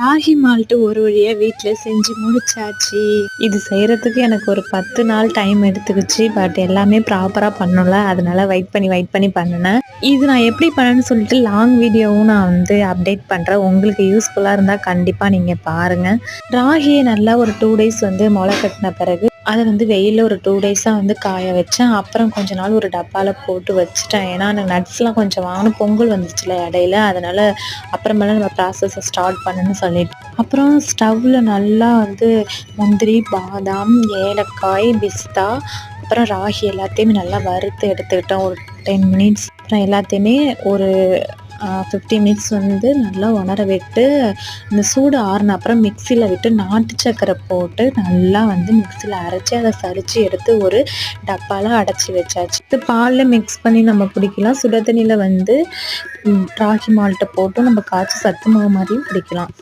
Ragi malt ஒரு வழியா வீட்ல செஞ்சு முடிச்சாச்சு. இது செய்யறதுக்கு எனக்கு ஒரு 10 நாள் டைம் எடுத்துக்கிச்சு. பட் எல்லாமே ப்ராப்பரா பண்ணல. அதனால வெயிட் பண்ணி பண்ணுனேன். இது நான் எப்படி பண்ணேன்னு சொல்லிட்டு லாங் வீடியோவும் நான் அப்டேட் பண்றேன். உங்களுக்கு யூஸ்ஃபுல்லா இருந்தா கண்டிப்பா நீங்க பாருங்க. ராகிய நல்லா ஒரு 2 டேஸ் மொள கட்டின பிறகு அத வெயில்ல ஒரு 2 டேஸா காய வச்சேன். அப்புறம் கொஞ்ச நாள் ஒரு டப்பால போட்டு வச்சுட்டேன். ஏன்னா அந்த நட்ஸ்லாம் கொஞ்சம் வாங்கணும். பொங்கல் வந்துச்சுல இடையில. அதனால அப்புறமேல நம்ம ப்ராசஸ ஸ்டார்ட் பண்ணணும்னு சொல்லிட்டு. அப்புறம் ஸ்டவ்ல நல்லா முந்திரி, பாதாம், ஏலக்காய், பிஸ்தா, அப்புறம் ராகி எல்லாத்தையுமே நல்லா வறுத்து எடுத்துக்கிட்டோம். ஒரு 10 மினிட்ஸ். அப்புறம் எல்லாத்தையுமே ஒரு 50 மினிட்ஸ் நல்லா உணர விட்டு, இந்த சூடு ஆறுன அப்புறம் மிக்சியில் விட்டு நாட்டு சர்க்கரை போட்டு நல்லா மிக்சியில் அரைச்சி அதை சலிச்சு எடுத்து ஒரு டப்பாவில் அடைச்சி வச்சாச்சு. இது பாலில் மிக்ஸ் பண்ணி நம்ம குடிக்கலாம். சுட தண்ணியில் ராகி மால்ட்டை போட்டு நம்ம காய்ச்சி சத்து மாவு மாதிரியும் குடிக்கலாம்.